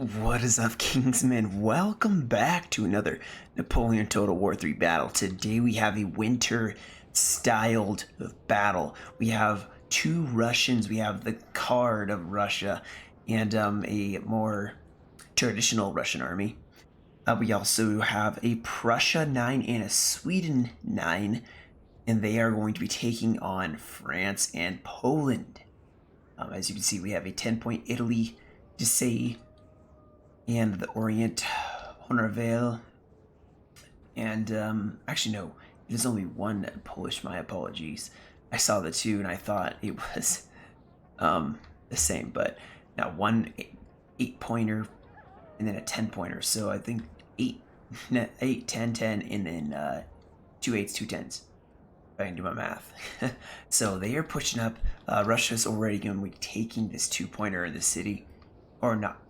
What is up, Kingsmen? Welcome back to another Napoleon Total War 3 battle. Today we have a winter-styled battle. We have two Russians. We have the card of Russia and a more traditional Russian army. We also have a Prussia 9 and a Sweden 9, and they are going to be taking on France and Poland. As you can see, we have a 10-point Italy to say, and the Orient Honorvale, and actually no, it is only one Polish. My apologies. I saw the two and I thought it was the same, but now one eight-pointer and then a 10-pointer. So I think 8, 8, 10, 10, and then 2 8s, 2 10s. If I can do my math. So they are pushing up. Russia's already going to be taking this 2-pointer in the city, or not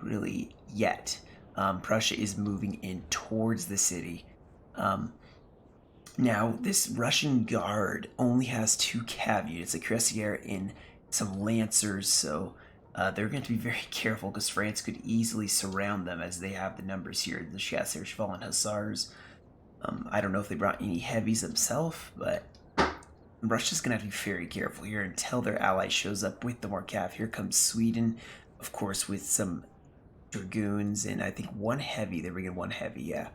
really yet. Prussia is moving in towards the city. Now, this Russian guard only has 2 cav units, a cuirassier and some lancers, so they're going to be very careful because France could easily surround them as they have the numbers here. The chasseurs, cheval, and hussars. I don't know if they brought any heavies themselves, but Russia's going to have to be very careful here until their ally shows up with the more cav. Here comes Sweden, of course, with some dragoons and I think one heavy. They're bringing one heavy, yeah.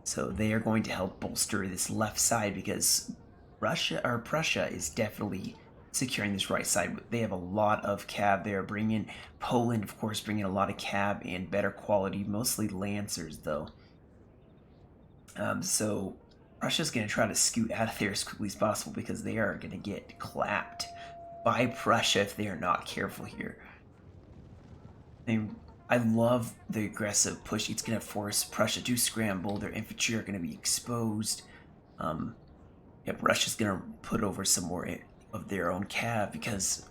So they are going to help bolster this left side because Prussia is definitely securing this right side. They have a lot of cav. They are bringing Poland, of course, bringing a lot of cav and better quality, mostly lancers though. So Russia's going to try to scoot out of there as quickly as possible because they are going to get clapped by Prussia if they are not careful here. I love the aggressive push. It's going to force Prussia to scramble. Their infantry are going to be exposed. Yep, Russia's going to put over some more of their own cav because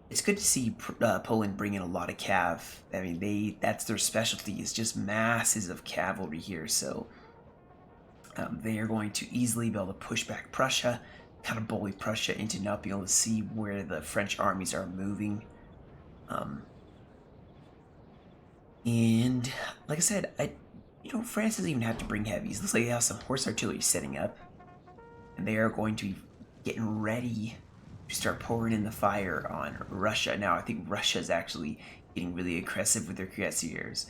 it's good to see Poland bring in a lot of cav. I mean, that's their specialty, is just masses of cavalry here. So they are going to easily be able to push back Prussia, kind of bully Prussia into not being able to see where the French armies are moving. And like I said, France doesn't even have to bring heavies. Looks like they have some horse artillery setting up, and they are going to be getting ready to start pouring in the fire on Russia. Now, I think Russia is actually getting really aggressive with their cuirassiers.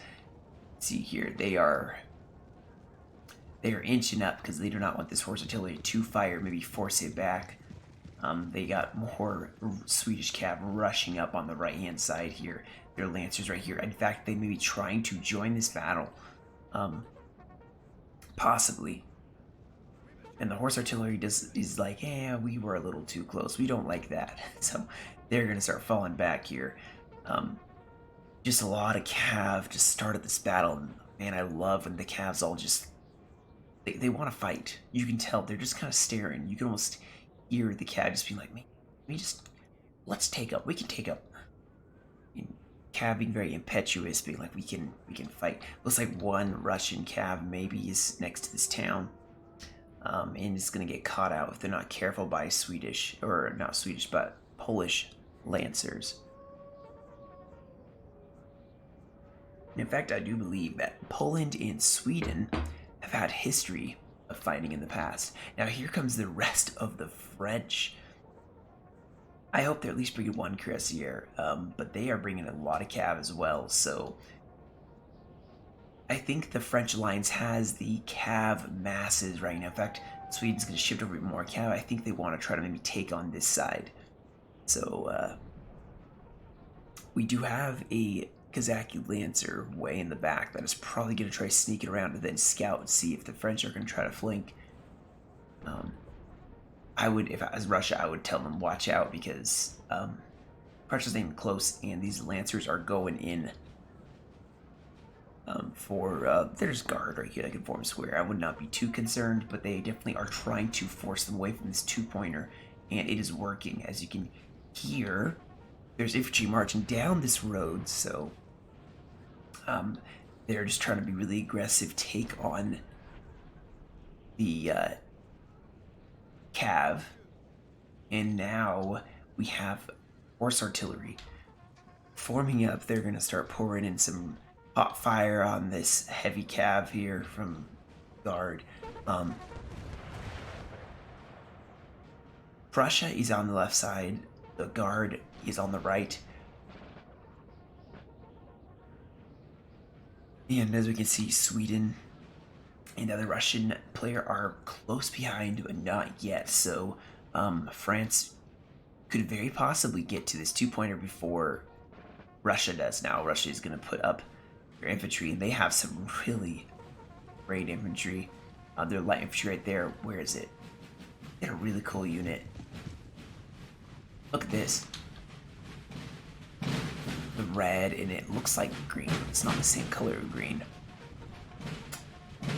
See here, they are inching up because they do not want this horse artillery to fire, maybe force it back. They got more Swedish cav rushing up on the right-hand side here. Their lancers right here. In fact, they may be trying to join this battle. Possibly. And the horse artillery is like, yeah, we were a little too close. We don't like that. So they're going to start falling back here. Just a lot of cav just started this battle. Man, I love when the cavs all just... They want to fight. You can tell. They're just kind of staring. You can almost hear the cav just being like, man, let's take up. We can take up. Cav being very impetuous, being like, we can fight. Looks like one Russian cav maybe is next to this town, and is gonna get caught out if they're not careful by Swedish, or not Swedish, but Polish lancers. In fact, I do believe that Poland and Sweden have had history of fighting in the past. Now here comes the rest of the French. I hope they're at least bringing one cuirassier, but they are bringing a lot of cav as well, so I think the French alliance has the cav masses right now. In fact, Sweden's going to shift over more cav. I think they want to try to maybe take on this side. So, we do have a Kazaki Lancer way in the back that is probably going to try sneaking around and then scout and see if the French are going to try to flank. If I was Russia, I would tell them watch out because Prussia's not even close, and these lancers are going in there's guard right here that can form square. I would not be too concerned, but they definitely are trying to force them away from this 2-pointer, and it is working. As you can hear, there's infantry marching down this road, so they're just trying to be really aggressive, take on the cav, and now we have horse artillery forming up, they're going to start pouring in some hot fire on this heavy cav here from Guard. Prussia is on the left side, the Guard is on the right. And as we can see, Sweden and the other Russian player are close behind, but not yet. So France could very possibly get to this 2-pointer before Russia does. Now Russia is going to put up their infantry, and they have some really great infantry. Their light infantry right there. Where is it? They're a really cool unit. Look at this. The red, and it looks like green. It's not the same color of green.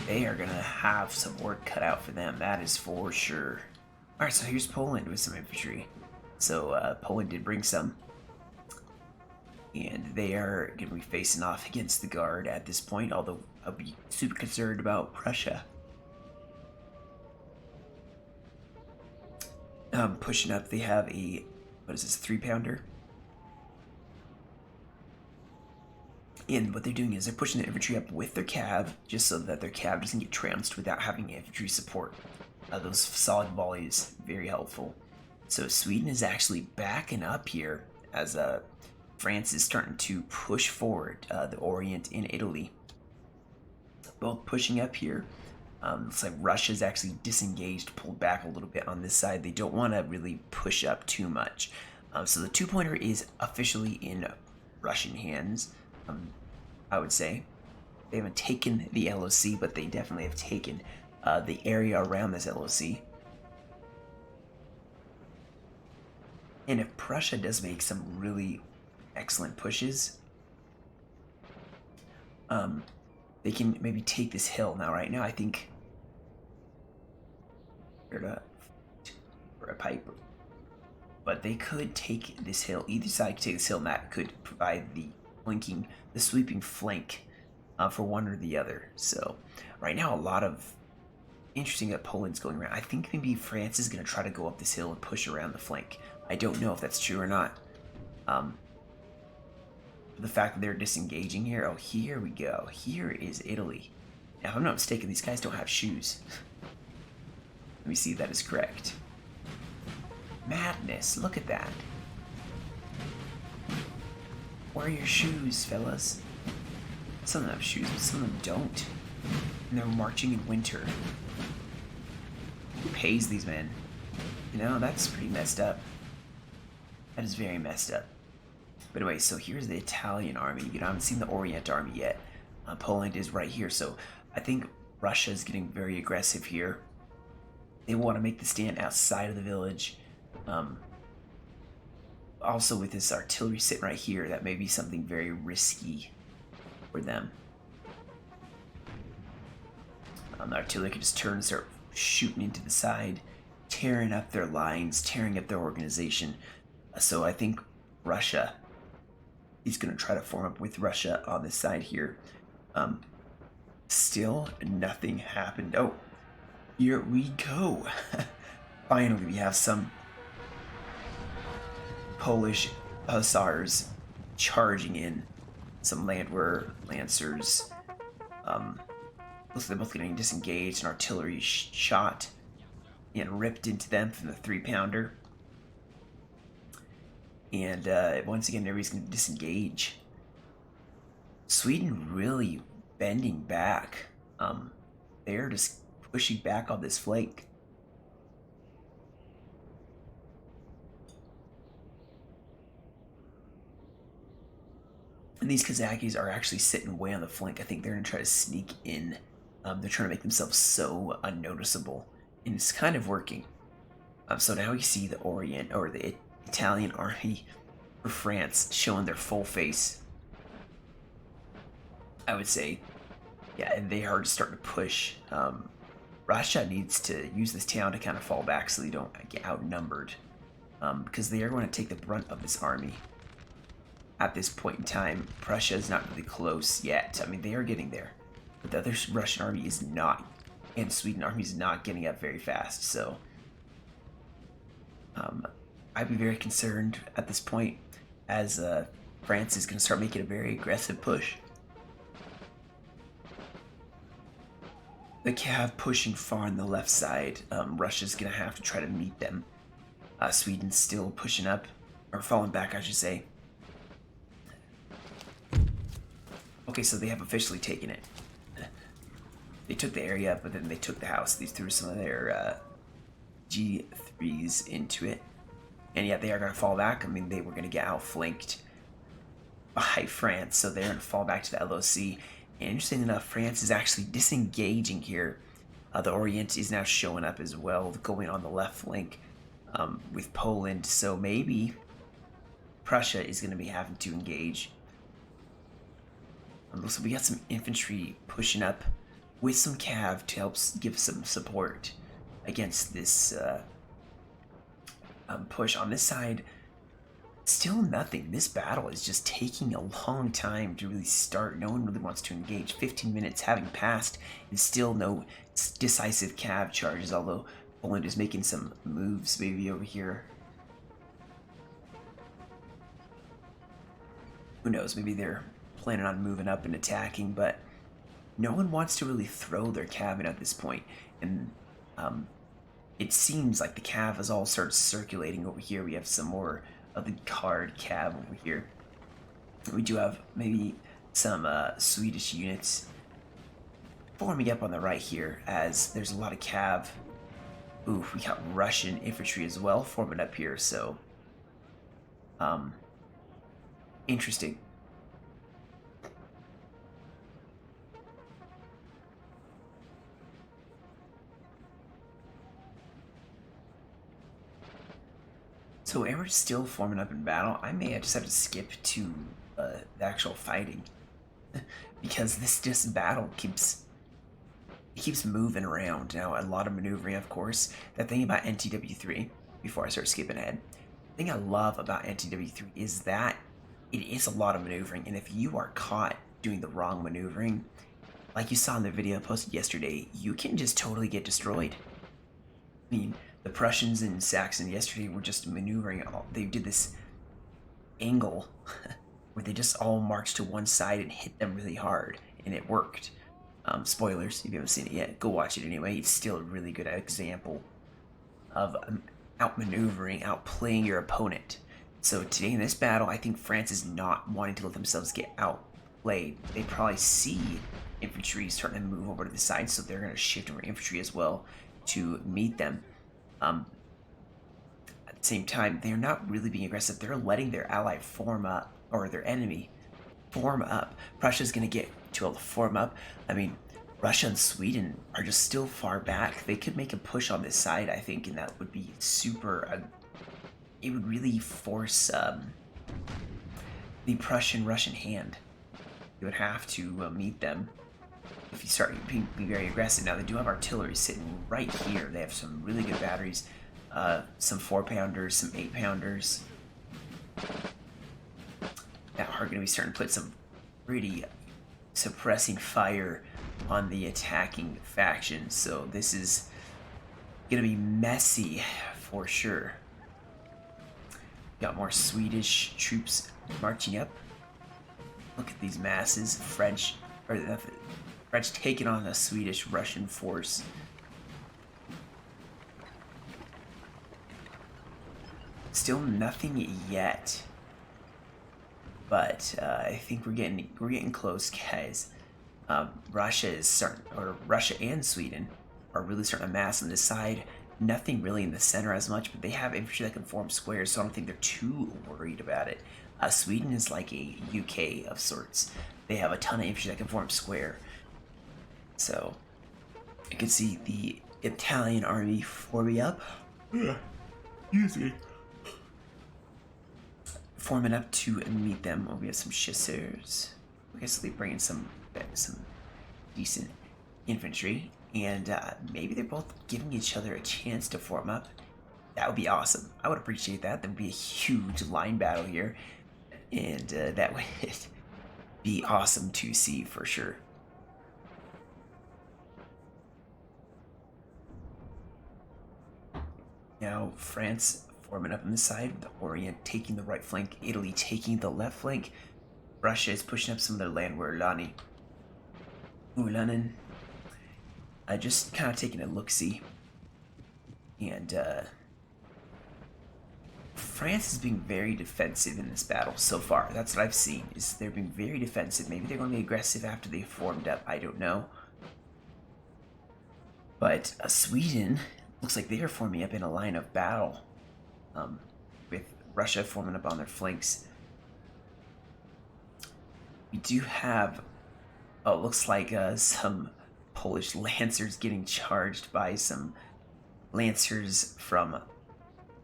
They are going to have some work cut out for them. That is for sure. Alright, so here's Poland with some infantry. So Poland did bring some. And they are going to be facing off against the Guard at this point, although I'll be super concerned about Prussia. Pushing up, they have a, what is this, 3-pounder? And what they're doing is they're pushing the infantry up with their cav, just so that their cav doesn't get trounced without having infantry support. Those solid volleys, very helpful. So Sweden is actually backing up here as France is starting to push forward the Orient in Italy. Both pushing up here. Looks like Russia's actually disengaged, pulled back a little bit on this side. They don't want to really push up too much. So the 2-pointer is officially in Russian hands, I would say. They haven't taken the LOC, but they definitely have taken the area around this LOC. And if Prussia does make some really excellent pushes, they can maybe take this hill. Now, right now, I think they're for a pipe, but they could take this hill. Either side could take this hill, and that could provide the sweeping flank for one or the other. So, right now, a lot of interesting that Poland's going around. I think maybe France is going to try to go up this hill and push around the flank. I don't know if that's true or not. The fact that they're disengaging here. Oh, here we go. Here is Italy. Now, if I'm not mistaken, these guys don't have shoes. Let me see if that is correct. Madness. Look at that. Wear your shoes, fellas. Some of them have shoes, but some of them don't. And they're marching in winter. Who pays these men? You know, that's pretty messed up. That is very messed up. But anyway, so here's the Italian army. You know, I haven't seen the Orient army yet. Poland is right here, so I think Russia is getting very aggressive here. They want to make the stand outside of the village. Also, with this artillery sitting right here, that may be something very risky for them. The artillery can just turn and start shooting into the side, tearing up their lines, tearing up their organization. So I think Russia is going to try to form up with Russia on this side here. Still nothing happened. Oh, here we go. Finally, we have some Polish hussars charging in. Some Landwehr Lancers. Looks like they're both getting disengaged, and artillery shot and ripped into them from the 3-pounder. And once again, everybody's going to disengage. Sweden really bending back. They're just pushing back on this flank. And these Kazakhs are actually sitting way on the flank. I think they're going to try to sneak in. They're trying to make themselves so unnoticeable. And it's kind of working. So now we see the Orient, or the Italian army for France showing their full face. I would say, yeah, and they are starting to push. Russia needs to use this town to kind of fall back so they don't get outnumbered, because they are going to take the brunt of this army. At this point in time, Prussia is not really close yet. I mean, they are getting there, but the other Russian army is not, and Sweden army is not getting up very fast. So, I'd be very concerned at this point, as France is going to start making a very aggressive push. The Cav pushing far on the left side. Russia's going to have to try to meet them. Sweden's still pushing up, or falling back, I should say. Okay, so they have officially taken it. They took the area, but then they took the house. They threw some of their G3s into it. And yet they are going to fall back. I mean, they were going to get outflanked by France, so they're going to fall back to the LOC. And interesting enough, France is actually disengaging here. The Orient is now showing up as well, going on the left flank with Poland. So maybe Prussia is going to be having to engage. So we got some infantry pushing up with some cav to help give some support against this push. On this side, still nothing. This battle is just taking a long time to really start. No one really wants to engage. 15 minutes having passed and still no decisive cav charges, although Poland is making some moves maybe over here. Who knows, maybe they're planning on moving up and attacking, but no one wants to really throw their cav in at this point. And it seems like the cav has all started circulating over here. We have some more of the card cav over here. We do have maybe some Swedish units forming up on the right here, as there's a lot of cav. Ooh, we got Russian infantry as well forming up here, so interesting. So Amber's still forming up in battle. I may just have to skip to the actual fighting because this battle keeps moving around. Now, a lot of maneuvering, of course. The thing about NTW3, before I start skipping ahead, the thing I love about NTW3 is that it is a lot of maneuvering, and if you are caught doing the wrong maneuvering, like you saw in the video I posted yesterday, you can just totally get destroyed. I mean, the Prussians and Saxon yesterday were just maneuvering. They did this angle where they just all marched to one side and hit them really hard, and it worked. Spoilers, if you haven't seen it yet, go watch it anyway. It's still a really good example of outmaneuvering, outplaying your opponent. So today in this battle, I think France is not wanting to let themselves get outplayed. They probably see infantry starting to move over to the side, so they're going to shift over infantry as well to meet them. At the same time, they're not really being aggressive. They're letting their ally form up, or their enemy form up. Prussia's going to get to be able to form up. I mean, Russia and Sweden are just still far back. They could make a push on this side, I think, and that would be super... it would really force the Prussian-Russian hand. You would have to meet them if you start being very aggressive. Now, they do have artillery sitting right here. They have some really good batteries, some 4-pounders, some 8-pounders that are going to be starting to put some pretty suppressing fire on the attacking faction. So this is going to be messy for sure. Got more Swedish troops marching up. Look at these masses. French taking on a Swedish-Russian force. Still nothing yet, but I think we're getting close, guys. Russia and Sweden are really starting to mass on this side. Nothing really in the center as much, but they have infantry that can form squares, so I don't think they're too worried about it. Sweden is like a UK of sorts. They have a ton of infantry that can form square. So you can see the Italian army forming up. Excuse me. Forming up to meet them. Oh, we have some chasseurs. I guess they bring in some decent infantry, and maybe they're both giving each other a chance to form up. That would be awesome. I would appreciate that. There would be a huge line battle here, and that would be awesome to see for sure. Now France forming up on this side. The Orient taking the right flank, Italy taking the left flank. Russia is pushing up some of their land where Ulanen. Just kind of taking a look-see. And France is being very defensive in this battle so far. That's what I've seen, is they're being very defensive. Maybe they're going to be aggressive after they formed up. I don't know. But Sweden looks like they are forming up in a line of battle, with Russia forming up on their flanks. We do have, oh, it looks like some Polish lancers getting charged by some lancers from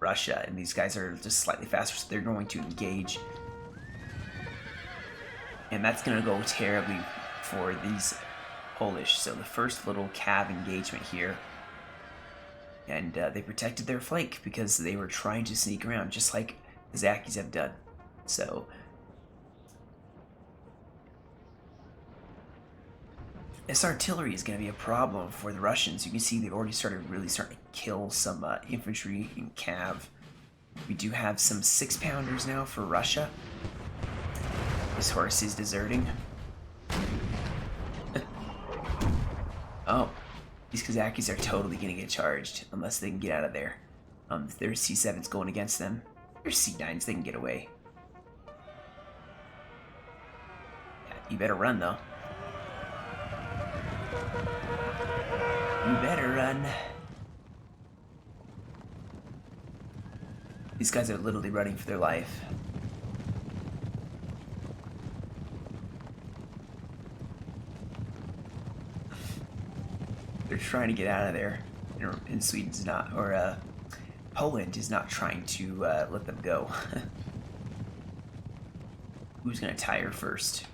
Russia, and these guys are just slightly faster, so they're going to engage. And that's going to go terribly for these Polish. So the first little cav engagement here, and they protected their flank because they were trying to sneak around, just like the Zakis have done. So this artillery is going to be a problem for the Russians. You can see they've already starting to kill some infantry and cav. We do have some 6-pounders now for Russia. This horse is deserting. Oh, these Kazakis are totally going to get charged unless they can get out of there. There's C7s going against them. There's C9s, they can get away. Yeah, you better run though. You better run. These guys are literally running for their life. They're trying to get out of there, and Sweden's not, or Poland is not trying to let them go. Who's gonna tire first?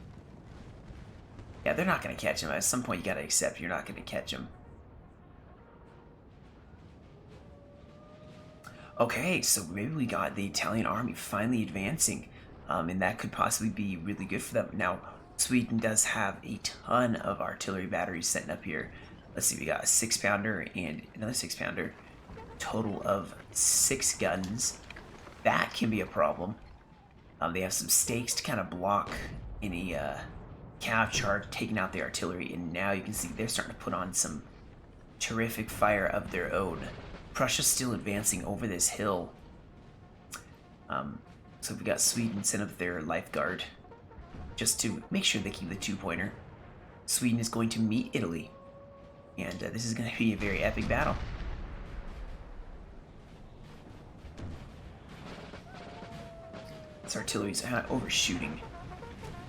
Yeah, they're not gonna catch him. At some point, you gotta accept you're not gonna catch him. Okay, so maybe we got the Italian army finally advancing, and that could possibly be really good for them. Now, Sweden does have a ton of artillery batteries setting up here. Let's see, we got a 6-pounder and another 6-pounder. Total of 6 guns. That can be a problem. They have some stakes to kind of block any cav charge, taking out the artillery, and now you can see they're starting to put on some terrific fire of their own. Prussia's still advancing over this hill. So we got Sweden send up their lifeguard just to make sure they keep the 2-pointer. Sweden is going to meet Italy, and this is going to be a very epic battle. This artillery's overshooting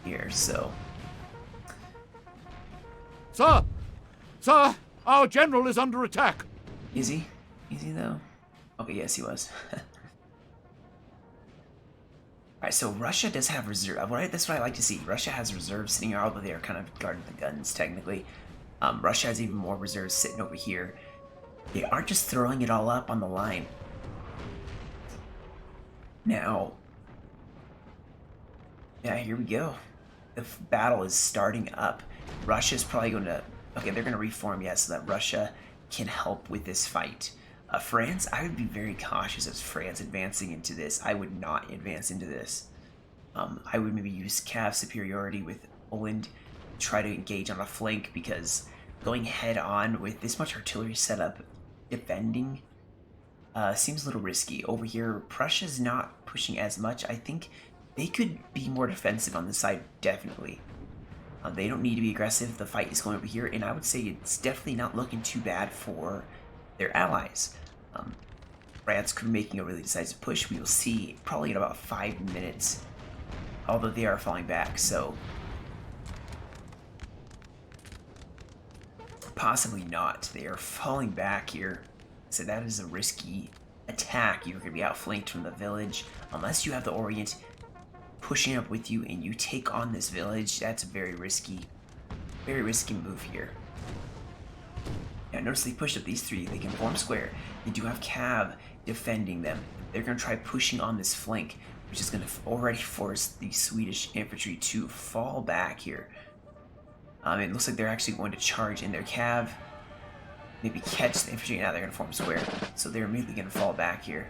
here, so... Sir! Sir! Our general is under attack! Is he? Is he though? Okay, yes he was. Alright, so Russia does have reserve. That's what I like to see. Russia has reserves sitting here, although they are kind of guarding the guns, technically. Russia has even more reserves sitting over here. They aren't just throwing it all up on the line. Now, yeah, here we go. The battle is starting up. Russia's probably going to... Okay, they're going to reform, yes, so that Russia can help with this fight. France, I would be very cautious of France advancing into this. I would not advance into this. I would maybe use cav superiority with Poland, try to engage on a flank, because going head on with this much artillery setup, defending, seems a little risky. Over here, Prussia's not pushing as much. I think they could be more defensive on this side, definitely. They don't need to be aggressive. The fight is going over here, and I would say it's definitely not looking too bad for their allies. France could be making a really decisive push. We will see probably in about 5 minutes, although they are falling back, so possibly not. They are falling back here, so that is a risky attack. You're going to be outflanked from the village unless you have the Orient pushing up with you and you take on this village. That's a very risky move here. Now notice they pushed up these 3. They can form square. They do have cav defending them. They're going to try pushing on this flank, which is going to already force the Swedish infantry to fall back here. It looks like they're actually going to charge in their cav, maybe catch the infantry. Now they're going to form square, so they're immediately going to fall back here.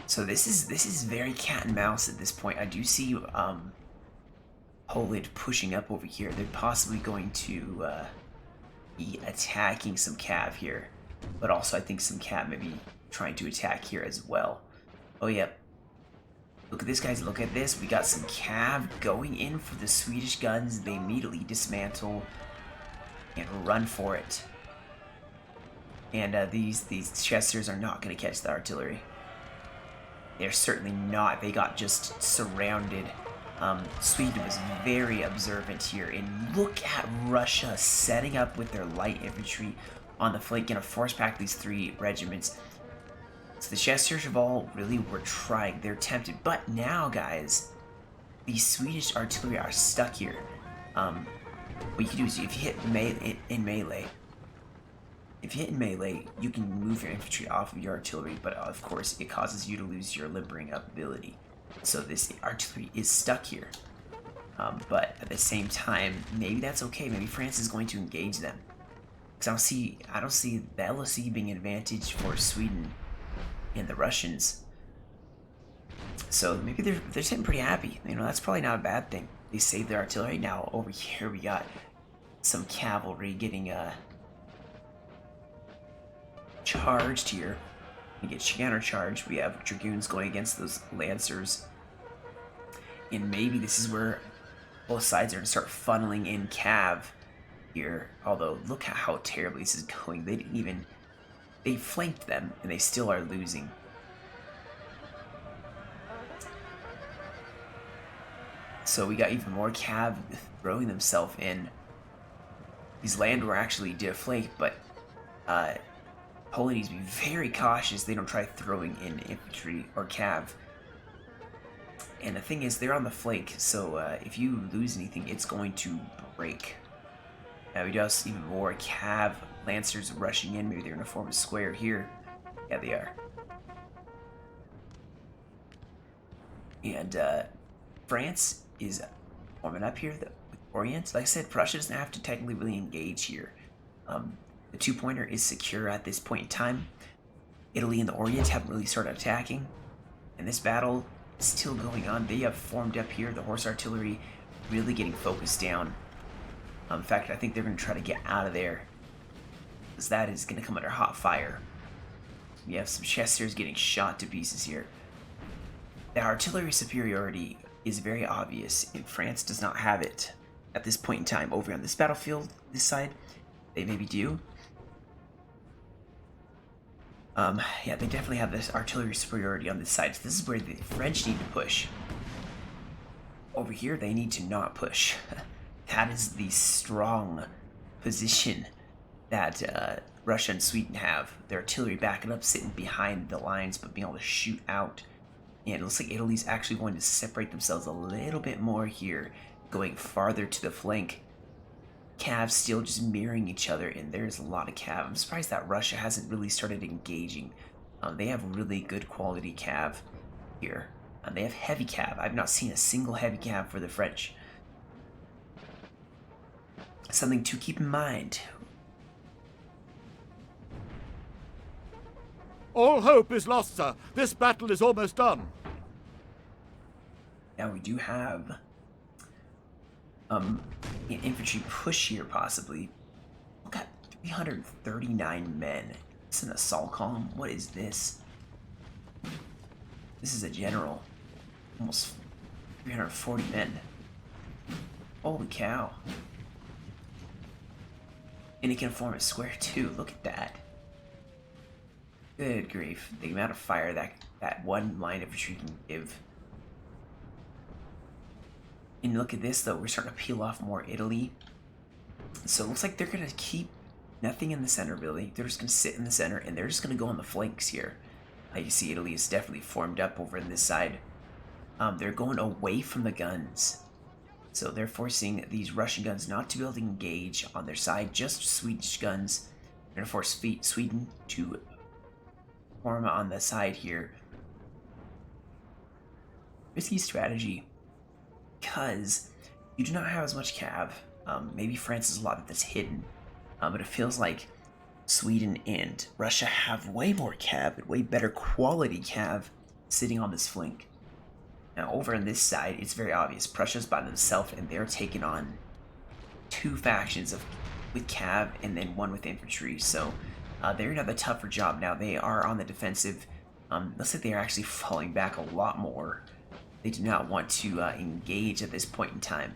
So this is very cat and mouse at this point. I do see Poland pushing up over here. They're possibly going to be attacking some cav here, but also I think some cav maybe trying to attack here as well. Oh yep. Look at this, guys. Look at this. We got some cav going in for the Swedish guns. They immediately dismantle and run for it. And these chesters are not going to catch the artillery. They're certainly not. They got just surrounded. Sweden was very observant here. And look at Russia setting up with their light infantry on the flank. Going to force back these 3 regiments. So the chesters of all really were trying. They're tempted. But now, guys, the Swedish artillery are stuck here. What you can do is if you hit in melee, you can move your infantry off of your artillery, but of course it causes you to lose your limbering up ability. So this artillery is stuck here. But at the same time, maybe that's okay. Maybe France is going to engage them. Because I don't see the LSE being an advantage for Sweden and the Russians. So maybe they're sitting pretty happy. You know, that's probably not a bad thing. They saved their artillery. Now over here we got some cavalry getting charged here. We get countercharged. We have dragoons going against those lancers. And maybe this is where both sides are going to start funneling in cav here. Although, look at how terribly this is going. They flanked them, and they still are losing. So we got even more cav throwing themselves in. These Landwehr actually did a flank, but Poland needs to be very cautious they don't try throwing in infantry or cav. And the thing is, they're on the flank, so if you lose anything, it's going to break. Now we do have even more cav lancers rushing in. Maybe they're going to form a square here. Yeah, they are. And France is forming up here with Orient. Like I said, Prussia doesn't have to technically really engage here. The 2-pointer is secure at this point in time. Italy and the Orient haven't really started attacking. And this battle is still going on. They have formed up here. The horse artillery really getting focused down. In fact, I think they're going to try to get out of there, because that is going to come under hot fire. We have some chesters getting shot to pieces here. The artillery superiority is very obvious, and France does not have it at this point in time. Over on this battlefield, this side, they maybe do. Yeah, they definitely have this artillery superiority on this side. So this is where the French need to push. Over here, they need to not push. That is the strong position that Russia and Sweden have. Their artillery backing up, sitting behind the lines, but being able to shoot out. And it looks like Italy's actually going to separate themselves a little bit more here, going farther to the flank. Cav still just mirroring each other, and there's a lot of cav. I'm surprised that Russia hasn't really started engaging. They have really good quality cav here. They have heavy cav. I've not seen a single heavy cav for the French. Something to keep in mind. All hope is lost, sir. This battle is almost done. Now we do have an infantry push here, possibly. Look at 339 men. It's an assault column. What is this? This is a general. Almost 340 men. Holy cow. And it can form a square too. Look at that. Good grief. The amount of fire that one line of infantry can give. And look at this though. We're starting to peel off more Italy. So it looks like they're going to keep nothing in the center really. They're just going to sit in the center and they're just going to go on the flanks here. You see Italy is definitely formed up over on this side. They're going away from the guns. So they're forcing these Russian guns not to be able to engage on their side, just Swedish guns. They're going to force Sweden to form on the side here. Risky strategy, because you do not have as much cav. Maybe France is a lot that's hidden, but it feels like Sweden and Russia have way more cav, and way better quality cav. sitting on this flank. Now, over on this side, it's very obvious. Prussia's by themselves, and they're taking on two factions with cav and then one with infantry. So they're gonna have a tougher job now. They are on the defensive. Looks like they are actually falling back a lot more. They do not want to engage at this point in time.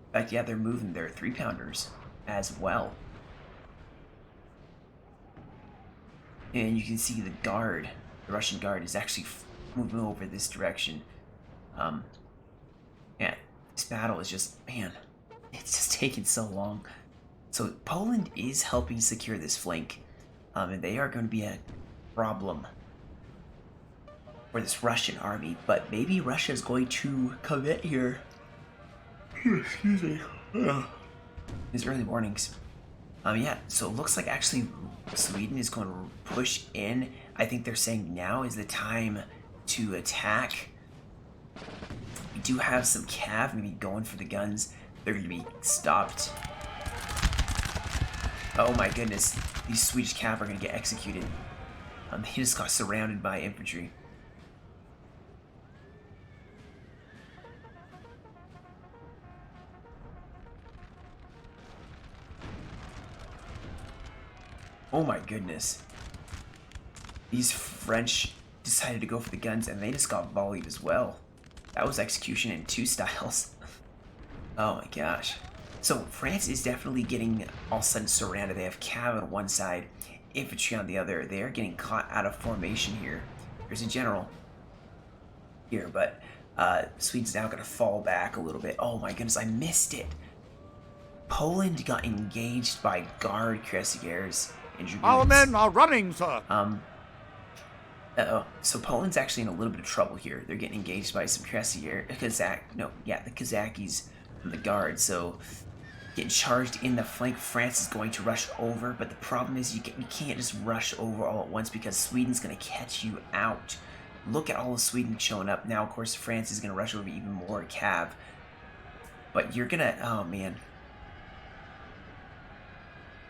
In fact, yeah, they're moving their 3-pounders as well. And you can see the guard, the Russian guard, is actually moving over this direction. Yeah, this battle is just, man, it's just taking so long. So Poland is helping secure this flank, and they are going to be a problem for this Russian army, but maybe Russia is going to commit here. Excuse me. These early warnings. Yeah, so it looks like actually Sweden is going to push in. I think they're saying now is the time to attack. We do have some cav maybe going for the guns. They're going to be stopped. Oh my goodness, these Swedish cav are going to get executed. They just got surrounded by infantry. Oh my goodness. These French decided to go for the guns and they just got volleyed as well. That was execution in 2 styles. Oh my gosh. So France is definitely getting all of a sudden surrounded. They have cav on one side, infantry on the other. They are getting caught out of formation here. There's a general here, but Sweden's now going to fall back a little bit. Oh my goodness, I missed it. Poland got engaged by Guard Cuirassiers and Dragoons. Our men are running, sir. So Poland's actually in a little bit of trouble here. They're getting engaged by some Cuirassier, the Kazakis from the Guard. So getting charged in the flank. France is going to rush over, but the problem is you can't just rush over all at once because Sweden's going to catch you out. Look at all of Sweden showing up. Now, of course, France is going to rush over even more cav. But you're going to... Oh, man.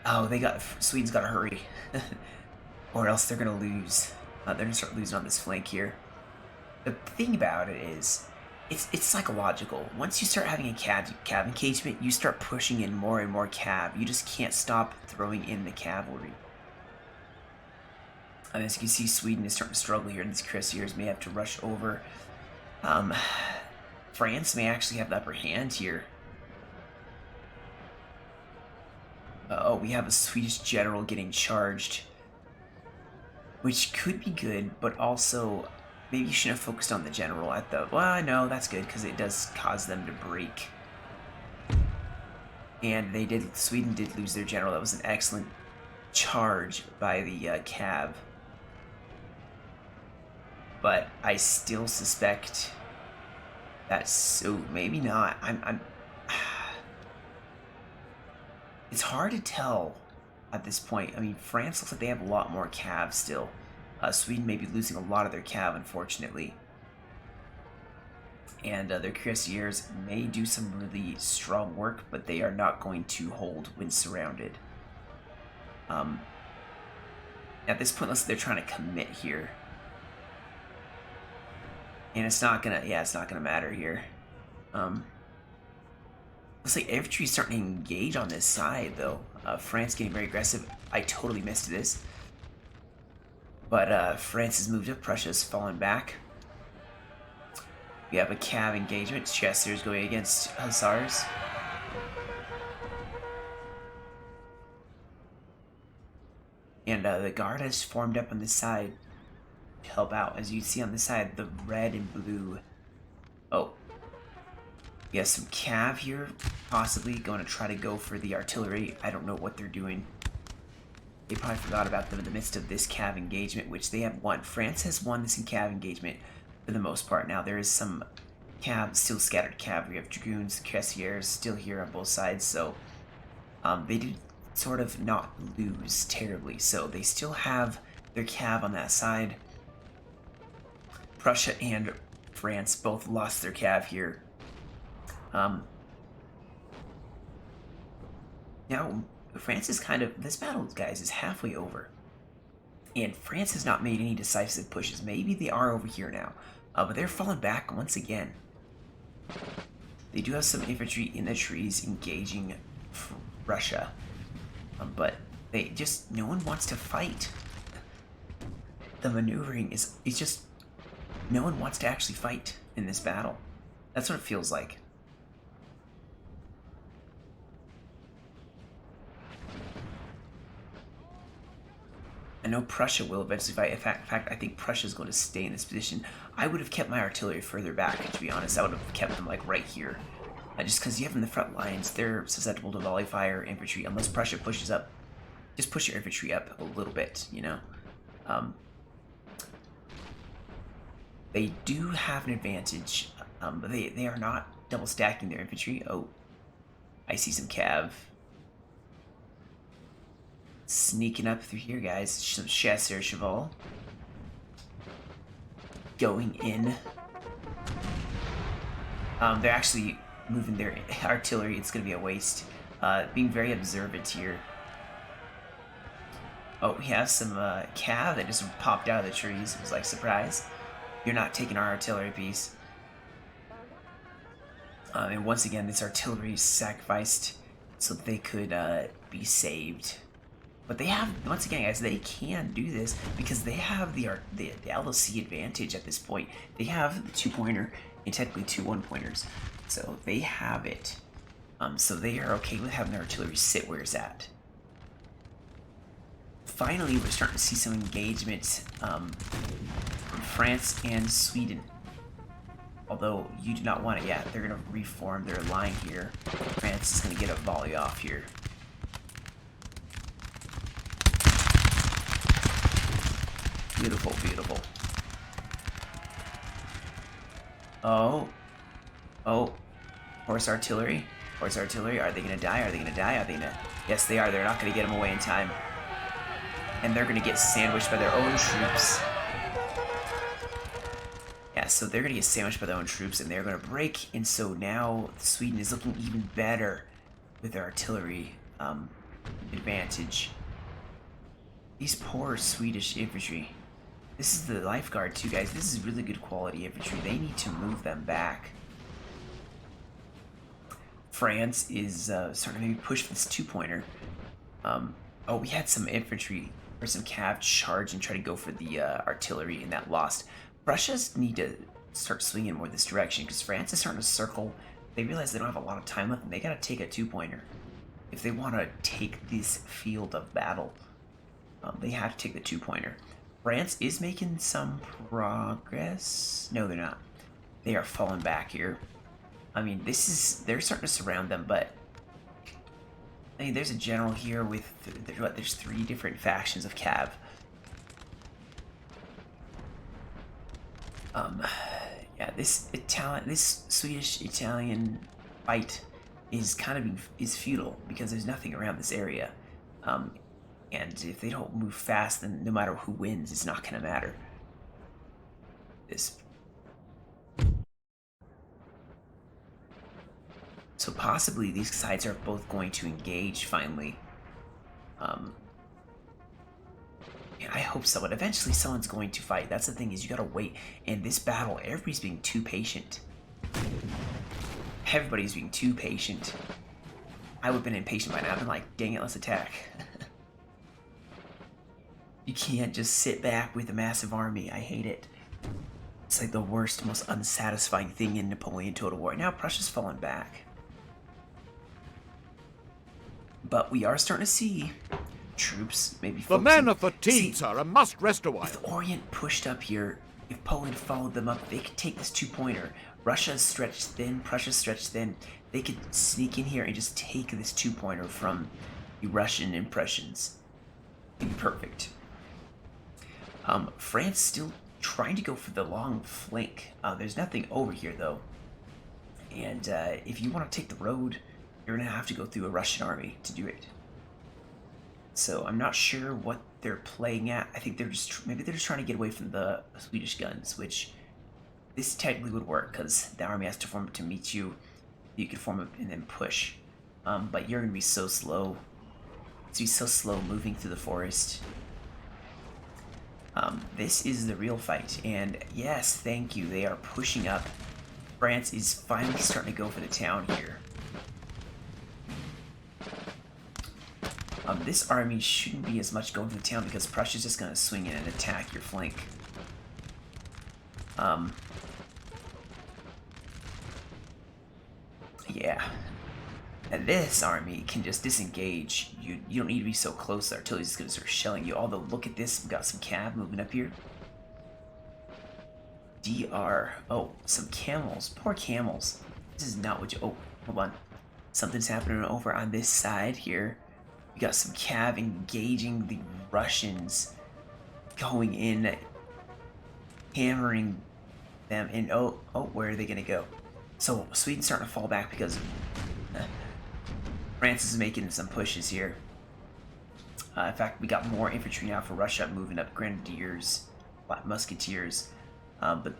Oh, Sweden's got to hurry. Or else they're going to lose. They're going to start losing on this flank here. The thing about it is, it's psychological. Once you start having a cav engagement, you start pushing in more and more cav. You just can't stop throwing in the cavalry. And as you can see, Sweden is starting to struggle here, and these Cuirassiers may have to rush over. France may actually have the upper hand here. Oh, we have a Swedish general getting charged, which could be good, but also maybe you shouldn't have focused on the general at the... Well, no, that's good, because it does cause them to break. And Sweden did lose their general. That was an excellent charge by the cav. But I still suspect that, so maybe not. It's hard to tell at this point. I mean, France looks like they have a lot more cav still. Sweden may be losing a lot of their cav, unfortunately. And their Cuirassiers may do some really strong work, but they are not going to hold when surrounded. At this point, they're trying to commit here. And it's not gonna, it's not gonna matter here. Looks like infantry's starting to engage on this side, though. France getting very aggressive. I totally missed this. But France has moved up. Prussia's fallen back. We have a cav engagement. Chasseurs going against Hussars. And the Guard has formed up on this side to help out. As you see on this side, the red and blue. Oh. We have some cav here, possibly going to try to go for the artillery. I don't know what they're doing. They probably forgot about them in the midst of this cav engagement, which they have won. France has won this in cav engagement for the most part. Now, there is some cav, still scattered cav. We have Dragoons, Cuirassiers still here on both sides, so they did sort of not lose terribly. So they still have their cav on that side. Prussia and France both lost their cav here. Now, France is kind of... This battle, guys, is halfway over. And France has not made any decisive pushes. Maybe they are over here now. But they're falling back once again. They do have some infantry in the trees engaging Russia. But they just, no one wants to fight. The maneuvering is just, no one wants to actually fight in this battle. That's what it feels like. I know Prussia will eventually fight. In fact, I think Prussia is going to stay in this position. I would have kept my artillery further back, to be honest. I would have kept them, like, right here. Just because you have them in the front lines, they're susceptible to volley fire infantry, unless Prussia pushes up. Just push your infantry up a little bit, you know? They do have an advantage, but they are not double stacking their infantry. Oh, I see some cav. Sneaking up through here, guys. Some chasseur cheval. Going in. They're actually moving their artillery. It's going to be a waste. Being very observant here. Oh, we have some cav that just popped out of the trees. It was like, surprise. You're not taking our artillery piece. And once again, this artillery is sacrificed so that they could be saved. But they have, once again, guys, they can do this because they have the LOC advantage at this point. They have the 2-pointer and technically 2 1-pointers. So they have it. So they are okay with having their artillery sit where it's at. Finally, we're starting to see some engagement from France and Sweden. Although you do not want it yet. They're going to reform their line here. France is going to get a volley off here. Beautiful, beautiful. Oh. Oh. Horse artillery. Horse artillery. Are they going to die? Are they going to die? Are they going to... Yes, they are. They're not going to get them away in time. And they're going to get sandwiched by their own troops. Yeah, so they're going to get sandwiched by their own troops, and they're going to break. And so now Sweden is looking even better with their artillery advantage. These poor Swedish infantry. This is the lifeguard too, guys. This is really good quality infantry. They need to move them back. France is starting to maybe push this 2-pointer. Oh, we had some infantry or some cav charge and try to go for the artillery, and that lost. Russia's need to start swinging more this direction because France is starting to circle. They realize they don't have a lot of time left, and they got to take a 2-pointer if they want to take this field of battle. They have to take the 2-pointer. France is making some progress. No, they're not. They are falling back here. I mean, they're starting to surround them, but I mean, there's a general here with there's 3 different factions of cav. Yeah, this Swedish-Italian fight is kind of futile because there's nothing around this area. And if they don't move fast, then no matter who wins, it's not going to matter. So possibly these sides are both going to engage finally. Yeah, I hope so, but eventually someone's going to fight. That's the thing, is you gotta wait. In this battle, everybody's being too patient. Everybody's being too patient. I would have been impatient by now. I've been like, dang it, let's attack. You can't just sit back with a massive army. I hate it. It's like the worst, most unsatisfying thing in Napoleon Total War. Now Prussia's fallen back. But we are starting to see troops maybe The men are fatigued, sir, and must rest a while. If the Orient pushed up here, if Poland followed them up, they could take this 2-pointer. Russia's stretched thin, Prussia's stretched thin. They could sneak in here and just take this 2-pointer from the Russian impressions. It'd be perfect. France still trying to go for the long flank. There's nothing over here, though. And if you want to take the road, you're going to have to go through a Russian army to do it. So I'm not sure what they're playing at. I think they're just, maybe they're just trying to get away from the Swedish guns, which this technically would work because the army has to form up to meet you. You can form up and then push. But you're going to be so slow. It's going to be so slow moving through the forest. This is the real fight, and yes, thank you, they are pushing up. France is finally starting to go for the town here. This army shouldn't be as much going for the town because Prussia's just going to swing in and attack your flank. Yeah. And this army can just disengage. You don't need to be so close. The artillery's just going to start shelling you. Although, look at this. We've got some cav moving up here. DR. Oh, some camels. Poor camels. This is not what you... Oh, hold on. Something's happening over on this side here. We got some cav engaging the Russians. Going in. Hammering them. And oh, where are they going to go? So, Sweden's starting to fall back because... France is making some pushes here. In fact, we got more infantry now for Russia moving up. Grenadiers, musketeers. But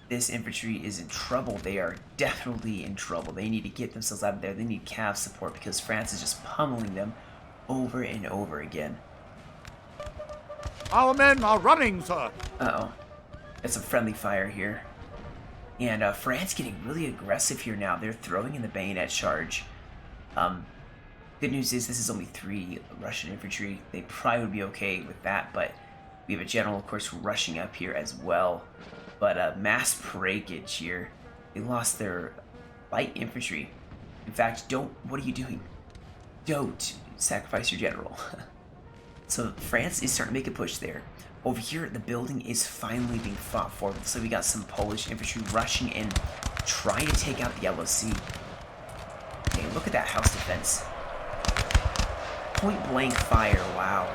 this infantry is in trouble. They are definitely in trouble. They need to get themselves out of there. They need cav support because France is just pummeling them over and over again. Our men are running, sir. Uh-oh. That's some friendly fire here. And France getting really aggressive here now. They're throwing in the bayonet charge. Good news is this is only 3 Russian infantry. They probably would be okay with that, but we have a general, of course, rushing up here as well. But mass breakage here. They lost their light infantry. In fact, what are you doing? Don't sacrifice your general. So France is starting to make a push there. Over here, the building is finally being fought for. So we got some Polish infantry rushing in, trying to take out the LOC. Okay, look at that house defense. Point blank fire, wow.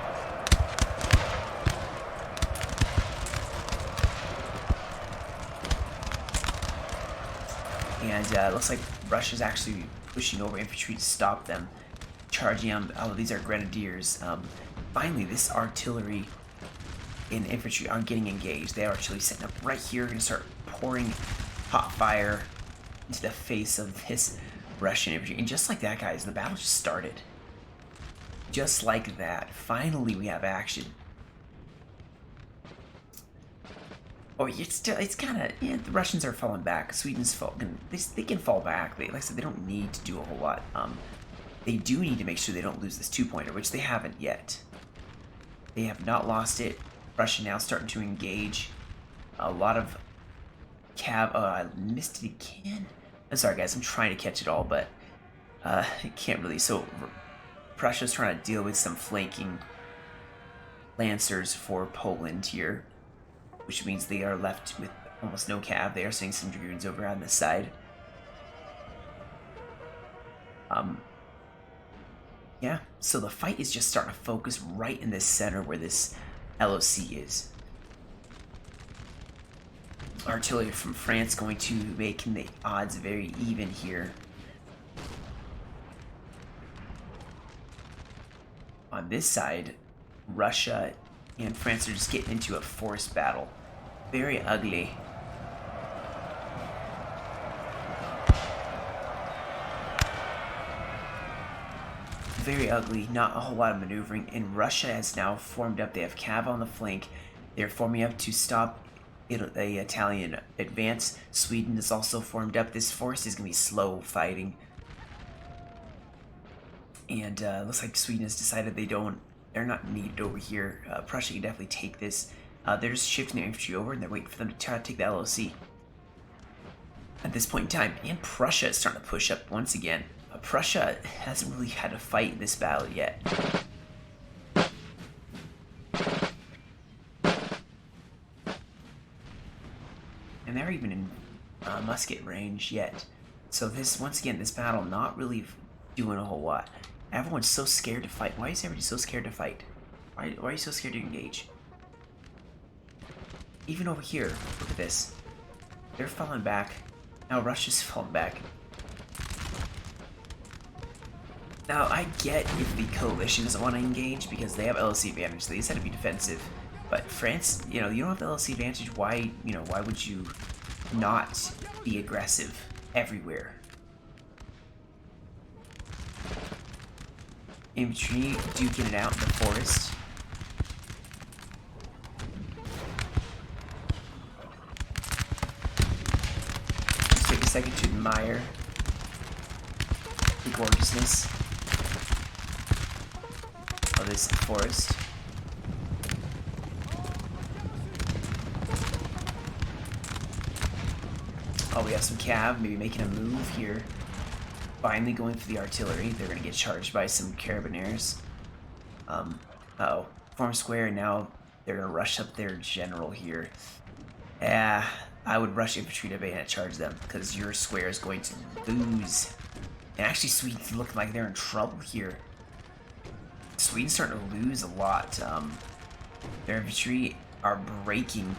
And looks like Russia's actually pushing over infantry to stop them. Charging them. Oh, these are grenadiers. Finally, this artillery and infantry are getting engaged. They are actually setting up right here. Going to start pouring hot fire into the face of this Russian infantry. And just like that, guys, the battle just started. Just like that. Finally, we have action. Oh, it's kind of... Yeah, the Russians are falling back. Sweden's falling... They can fall back. Like I said, they don't need to do a whole lot. They do need to make sure they don't lose this 2-pointer, which they haven't yet. They have not lost it. Russia now starting to engage. A lot of cav... I missed it again. I'm sorry, guys. I'm trying to catch it all, but I can't really. So Prussia's trying to deal with some flanking lancers for Poland here, which means they are left with almost no cav. They are seeing some dragoons over on this side. Yeah, so the fight is just starting to focus right in the center where this LOC is. Artillery from France going to make the odds very even here. On this side, Russia and France are just getting into a forced battle. Very ugly. Very ugly, not a whole lot of maneuvering, and Russia has now formed up. They have cav on the flank. They're forming up to stop the Italian advance. Sweden is also formed up. This force is going to be slow fighting. And looks like Sweden has decided they're not needed over here. Prussia can definitely take this. They're just shifting their infantry over and they're waiting for them to try to take the LOC. At this point in time, and Prussia is starting to push up once again. Prussia hasn't really had a fight in this battle yet. And they're even in musket range yet. So once again, this battle not really doing a whole lot. Everyone's so scared to fight. Why is everybody so scared to fight? Why are you so scared to engage? Even over here, look at this. They're falling back. Now Russia's falling back. Now, I get if the coalition doesn't want to engage because they have LLC advantage. They just had to be defensive. But France, you don't have the LLC advantage. Why would you not be aggressive everywhere? Infantry duking it out in the forest. second to admire the gorgeousness of this forest. Oh, we have some cav, maybe making a move here. Finally going for the artillery. They're going to get charged by some carabineers. Uh-oh. Form square, and now they're going to rush up their general here. I would rush infantry to bayonet charge them, because your square is going to lose. And actually, Sweden's looking like they're in trouble here. Sweden's starting to lose a lot. Their infantry are breaking.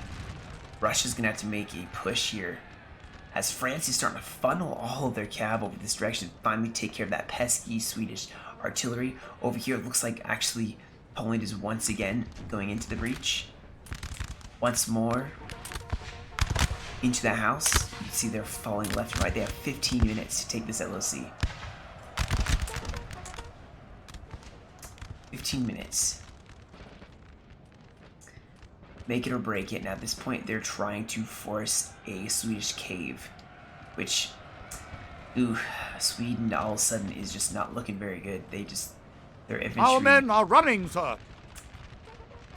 Russia's going to have to make a push here, as France is starting to funnel all of their cav over this direction, finally take care of that pesky Swedish artillery. Over here, it looks like actually Poland is once again going into the breach. Once more into the house. You can see they're falling left and right. They have 15 minutes to take this LOC. 15 minutes. Make it or break it, and at this point they're trying to force a Swedish cave, which, Sweden all of a sudden is just not looking very good. Their infantry Our men are running, sir.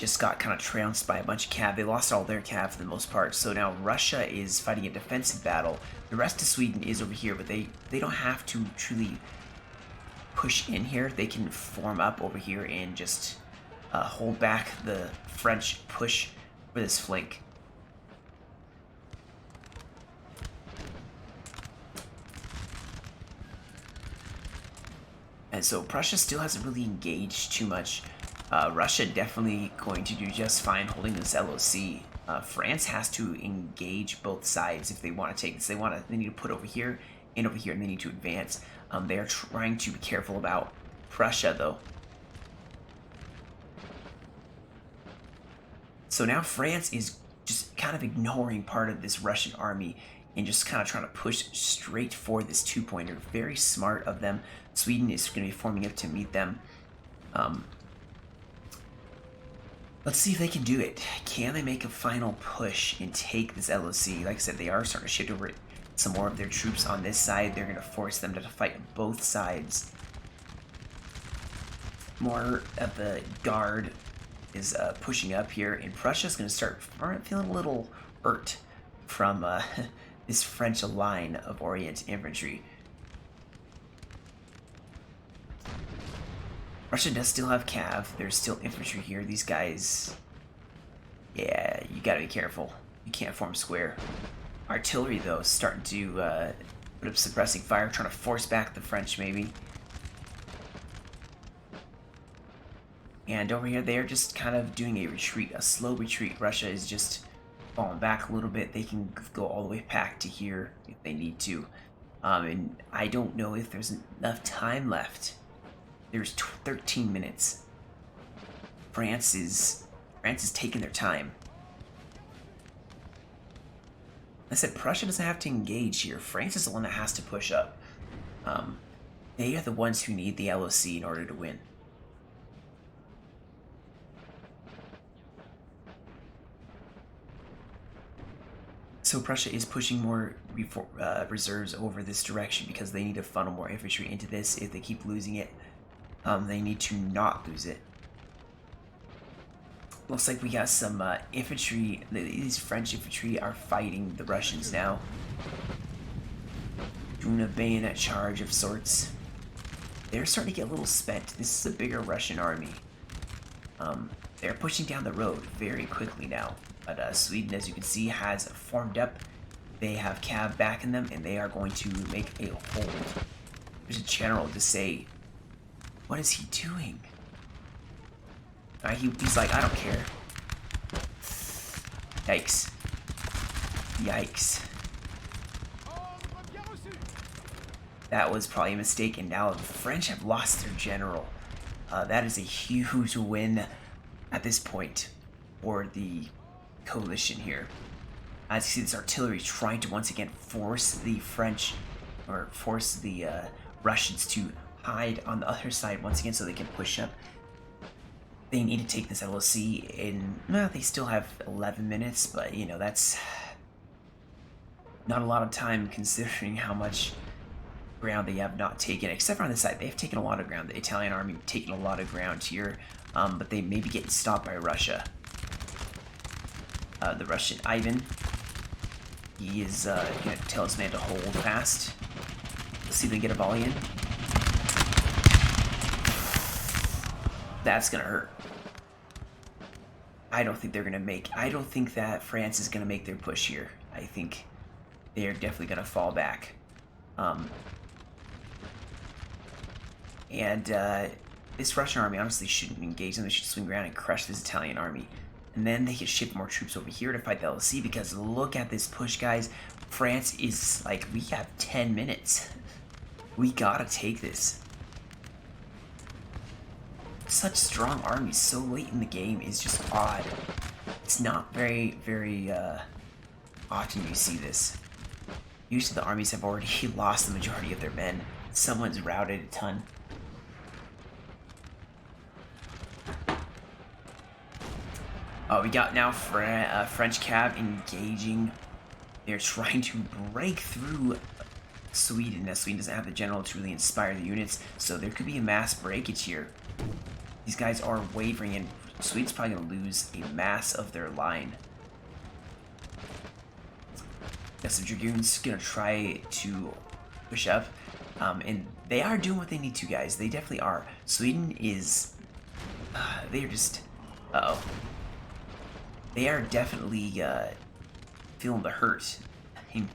just got kind of trounced by a bunch of cav. They lost all their cav for the most part, so now Russia is fighting a defensive battle. The rest of Sweden is over here, but they don't have to truly push in here. They can form up over here and just hold back the French push for this flank. And so Prussia still hasn't really engaged too much. Russia definitely going to do just fine holding this LOC. France has to engage both sides if they want to take this. They need to put over here and over here, and they need to advance. They are trying to be careful about Prussia, though. So now France is just kind of ignoring part of this Russian army and just kind of trying to push straight for this two-pointer. Very smart of them. Sweden is going to be forming up to meet them. Let's see if they can do it. Can they make a final push and take this LOC? Like I said, they are starting to shift over some more of their troops on this side. They're going to force them to fight both sides. More of the guard is pushing up here, and Prussia's going to start feeling a little hurt from this French line of Orient infantry. Russia does still have cav. There's still infantry here. These guys, yeah, you gotta be careful. You can't form square. Artillery, though, is starting to put up suppressing fire, trying to force back the French, maybe. And over here, they're just kind of doing a retreat, a slow retreat. Russia is just falling back a little bit. They can go all the way back to here if they need to. And I don't know if there's enough time left. There's 13 minutes. France is taking their time. I said Prussia doesn't have to engage here. France is the one that has to push up. They are the ones who need the LOC in order to win. So Prussia is pushing more reserves over this direction because they need to funnel more infantry into this. If they keep losing it, they need to not lose it. Looks like we got some infantry. These French infantry are fighting the Russians now. Doing a bayonet charge of sorts. They're starting to get a little spent. This is a bigger Russian army. They're pushing down the road very quickly now. But Sweden, as you can see, has formed up. They have cav backing them, and they are going to make a hold. There's a general to say, what is he doing? He's like, I don't care. Yikes. Yikes. That was probably a mistake, and now the French have lost their general. That is a huge win at this point for the coalition here. As you see, this artillery is trying to once again force the French, or force the Russians to hide on the other side once again so they can push up. They need to take this LOC in, well, they still have 11 minutes, but you know, that's Not a lot of time considering how much ground they have not taken, except for on this side. They've taken a lot of ground. The Italian army taken a lot of ground here, but they may be getting stopped by Russia. The Russian Ivan, he is going to tell his man to hold fast. Let's see if they get a volley in. That's going to hurt. I don't think they're going to make... I don't think that France is going to make their push here. I think they are definitely going to fall back. This Russian army honestly shouldn't engage them. They should swing around and crush this Italian army. And then they can ship more troops over here to fight the LSE, because look at this push, guys. France is like, we have 10 minutes. We gotta take this. Such strong armies so late in the game is just odd. It's not very often you see this. Usually the armies have already lost the majority of their men. Someone's routed a ton. We got now French cav engaging. They're trying to break through Sweden, as Sweden doesn't have the general to really inspire the units, so there could be a mass breakage here. These guys are wavering, and Sweden's probably going to lose a mass of their line. Got some Dragoons going to try to push up, and they are doing what they need to, guys. They definitely are. Sweden is... they're just... Uh-oh. They are definitely feeling the hurt. I mean,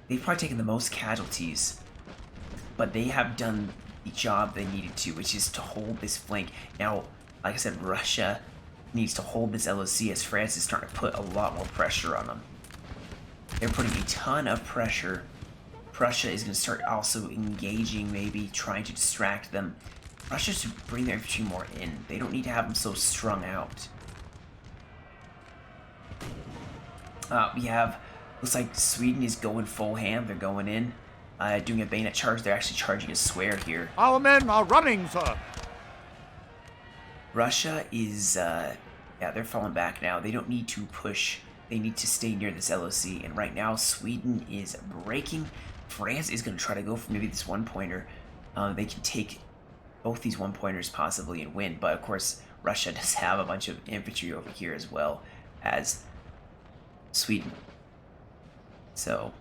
they've probably taken the most casualties, but they have done the job they needed to, which is to hold this flank. Now, like I said, Russia needs to hold this LOC, as France is starting to put a lot more pressure on them. They're putting a ton of pressure. Prussia is going to start also engaging, maybe trying to distract them. Russia should bring their infantry more in. They don't need to have them so strung out. We have, looks like Sweden is going full ham. They're going in, doing a bayonet charge. They're actually charging a square here. Our men are running, sir. Russia is, yeah, they're falling back now. They don't need to push. They need to stay near this LOC. And right now, Sweden is breaking. France is going to try to go for maybe this one-pointer. They can take both these one-pointers possibly and win. But, of course, Russia does have a bunch of infantry over here as well as Sweden. So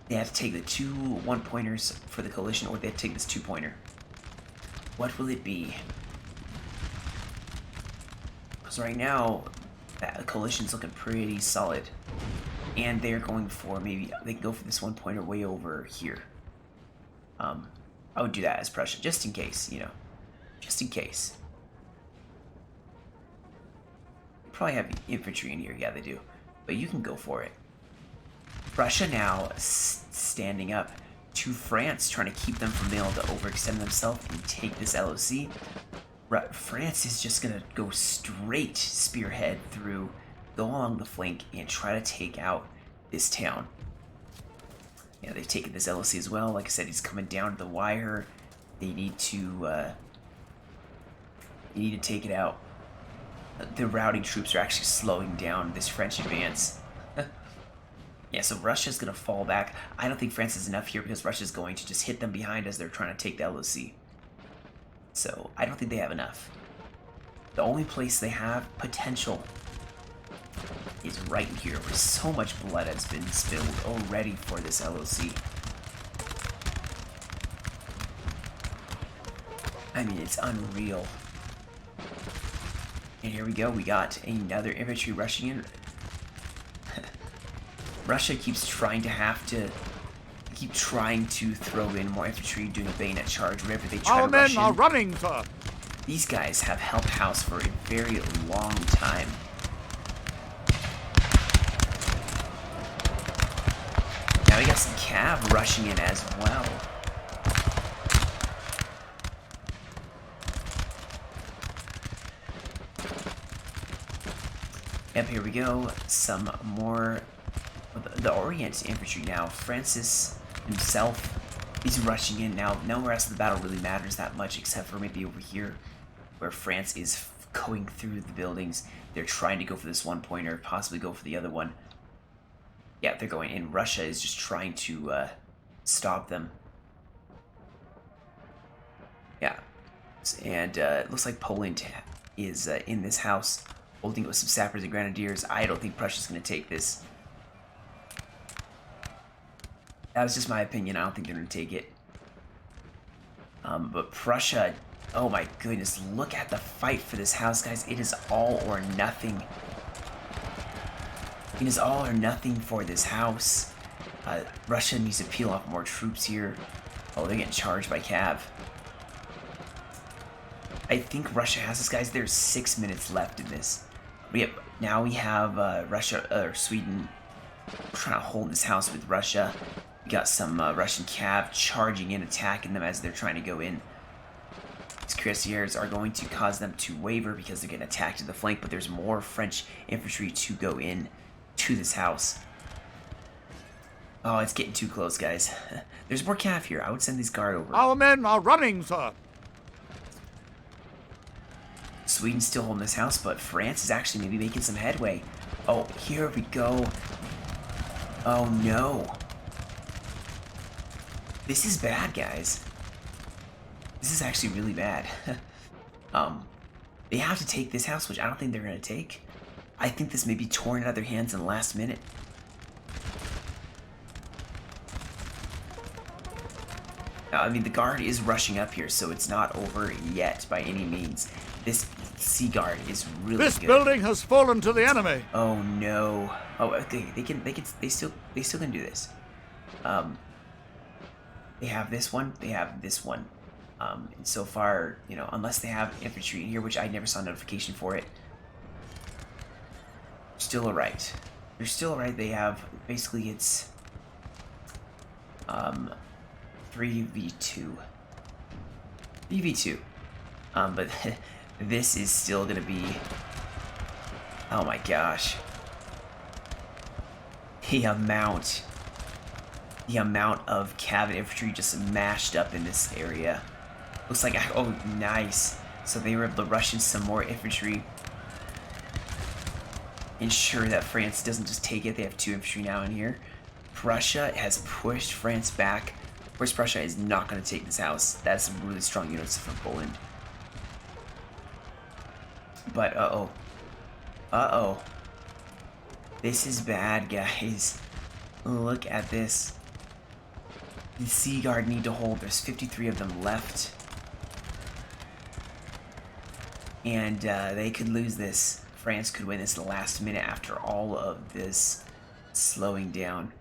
they have to take the two one-pointers for the coalition, or they have to take this two-pointer. What will it be? Because right now, that coalition's looking pretty solid. And they're going for, maybe, they can go for this one-pointer way over here. I would do that as Prussia, just in case, you know. Just in case. Probably have infantry in here. Yeah, they do. But you can go for it. Russia now standing up to France, trying to keep them from being able to overextend themselves and take this LOC. France is just going to go straight spearhead through, go along the flank, and try to take out this town. Yeah, they've taken this LOC as well. Like I said, he's coming down to the wire. They need to take it out. The routing troops are actually slowing down this French advance. Yeah, so Russia's going to fall back. I don't think France is enough here, because Russia's going to just hit them behind as they're trying to take the LOC. So, I don't think they have enough. The only place they have potential is right here, where so much blood has been spilled already for this LOC. I mean, it's unreal. And here we go, we got another infantry rushing in. Russia keeps trying to throw in more infantry, doing a bayonet charge wherever they try to rush in. Our men are running, sir. These guys have held house for a very long time. Now we got some cav rushing in as well. Yep, here we go. Some more of the Orient infantry now. Francis himself, he's rushing in now. Nowhere else in the battle really matters that much, except for maybe over here, where France is going through the buildings. They're trying to go for this one-pointer, possibly go for the other one. Yeah, they're going in. Russia is just trying to stop them. Yeah. And it looks like Poland is in this house, holding it with some sappers and grenadiers. I don't think Prussia's going to take this. That was just my opinion. I don't think they're going to take it. But Prussia, oh my goodness, look at the fight for this house, guys. It is all or nothing. It is all or nothing for this house. Russia needs to peel off more troops here. Oh, they're getting charged by Cav. I think Russia has this, guys. There's 6 minutes left in this. Now we have Russia or Sweden trying to hold this house with Russia. We got some Russian cav charging in, attacking them as they're trying to go in. These cuirassiers are going to cause them to waver because they're getting attacked in the flank, but there's more French infantry to go in to this house. Oh, it's getting too close, guys. There's more cav here. I would send these guard over. Our men are running, sir. Sweden's still holding this house, but France is actually maybe making some headway. Oh, here we go. Oh, no. This is bad, guys. This is actually really bad. They have to take this house, which I don't think they're going to take. I think this may be torn out of their hands in the last minute. Now, I mean, the guard is rushing up here, so it's not over yet by any means. This sea guard is really good. This building has fallen to the enemy. Oh no! Oh, okay. They still can do this. They have this one. They have this one. And so far, you know, unless they have infantry in here, which I never saw a notification for it. Still alright. They're still alright. They have basically it's 3v2. 3v2. But this is still gonna be, oh my gosh, the amount of cav infantry just mashed up in this area. Looks like, oh nice, so they were able to rush in some more infantry, ensure that France doesn't just take it. They have 2 infantry now in here. Prussia has pushed France back. Of course, Prussia is not going to take this house. That's some really strong units from Poland. But, uh-oh. This is bad, guys. Look at this. The Sea Guard need to hold. There's 53 of them left. And they could lose this. France could win this the last minute after all of this slowing down.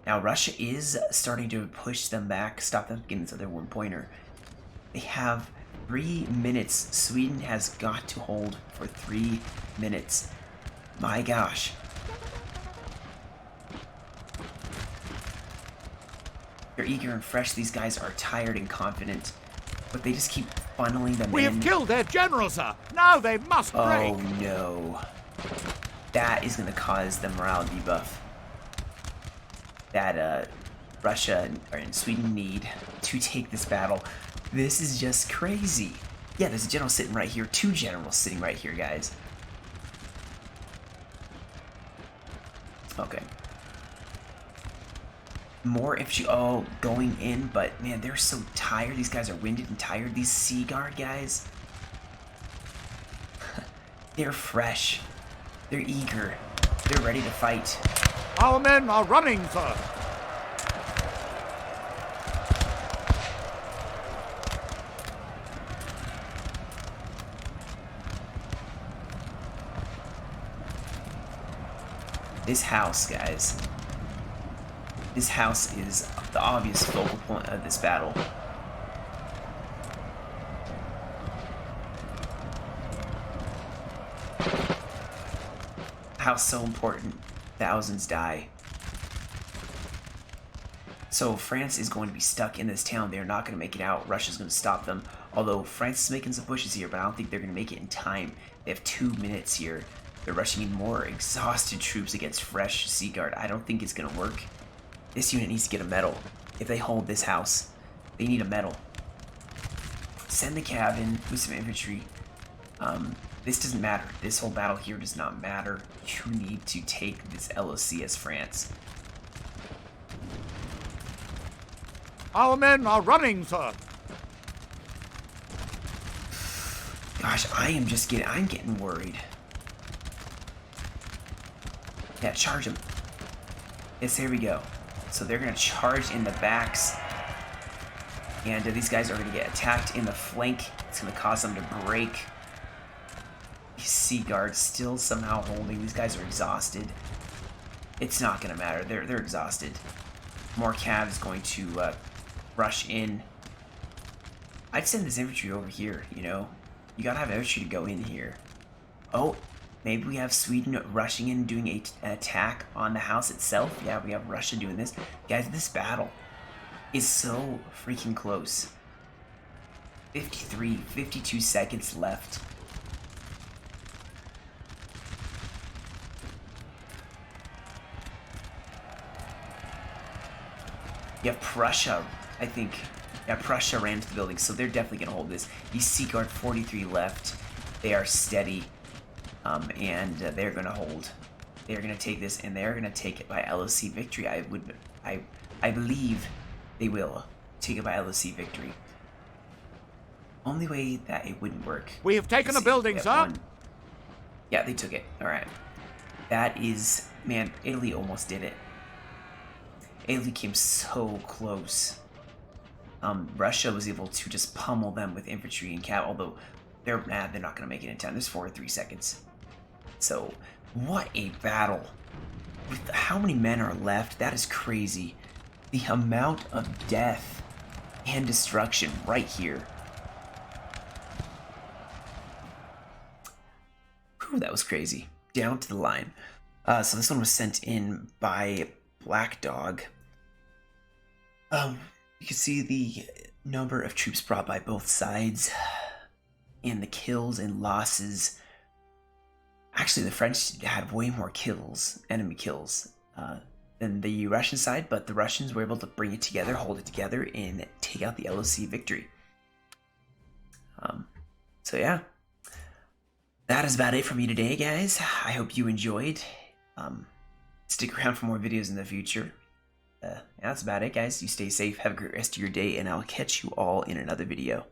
Now, Russia is starting to push them back, stop them from getting this other 1-pointer. They have 3 minutes. Sweden has got to hold for 3 minutes. My gosh. They're eager and fresh. These guys are tired and confident, but they just keep funneling them in. We have killed their general, sir. Now they must break. Oh no. That is going to cause the morale debuff that Russia and Sweden need to take this battle. This is just crazy. Yeah, there's a general sitting right here. 2 generals sitting right here, guys. Okay. More infantry, going in, but man, they're so tired. These guys are winded and tired. These Sea Guard guys, they're fresh. They're eager. They're ready to fight. Our men are running, sir. This house, guys. This house is the obvious focal point of this battle. House so important. Thousands die. So France is going to be stuck in this town. They're not going to make it out. Russia's going to stop them. Although France is making some pushes here, but I don't think they're going to make it in time. They have 2 minutes here. They're rushing in more exhausted troops against fresh Sea Guard. I don't think it's going to work. This unit needs to get a medal. If they hold this house, they need a medal. Send the cav in with some infantry. This doesn't matter. This whole battle here does not matter. You need to take this LOC as France. Our men are running, sir. Gosh, I'm getting worried. Yeah, charge them. Yes, here we go. So they're gonna charge in the backs. And these guys are gonna get attacked in the flank. It's gonna cause them to break. Sea guards still somehow holding. These guys are exhausted. It's not gonna matter. They're exhausted. More cavs going to rush in. I'd send this infantry over here, you know? You gotta have infantry to go in here. Oh, maybe we have Sweden rushing in, doing an attack on the house itself. Yeah, we have Russia doing this. Guys, this battle is so freaking close. 52 seconds left. You have Prussia, I think. Yeah, Prussia ran into the building, so they're definitely going to hold this. You Sea Guard 43 left. They are steady, and they're going to hold. They're going to take this, and they're going to take it by LOC victory. I believe they will take it by LOC victory. Only way that it wouldn't work. We have taken a building, sir. Yeah, they took it. All right. That is, man, Italy almost did it. Italy came so close. Russia was able to just pummel them with infantry and cav, although they're not going to make it in time. There's 4 or 3 seconds. So, what a battle. With how many men are left, that is crazy. The amount of death and destruction right here. Whew, that was crazy. Down to the line. So this one was sent in by Black Dog. You can see the number of troops brought by both sides, and the kills and losses. Actually, the French had way more kills, enemy kills, than the Russian side, but the Russians were able to bring it together, hold it together, and take out the LOC victory. So yeah, that is about it for me today, guys. I hope you enjoyed. Stick around for more videos in the future. Yeah, that's about it, guys. You stay safe, have a great rest of your day, and I'll catch you all in another video.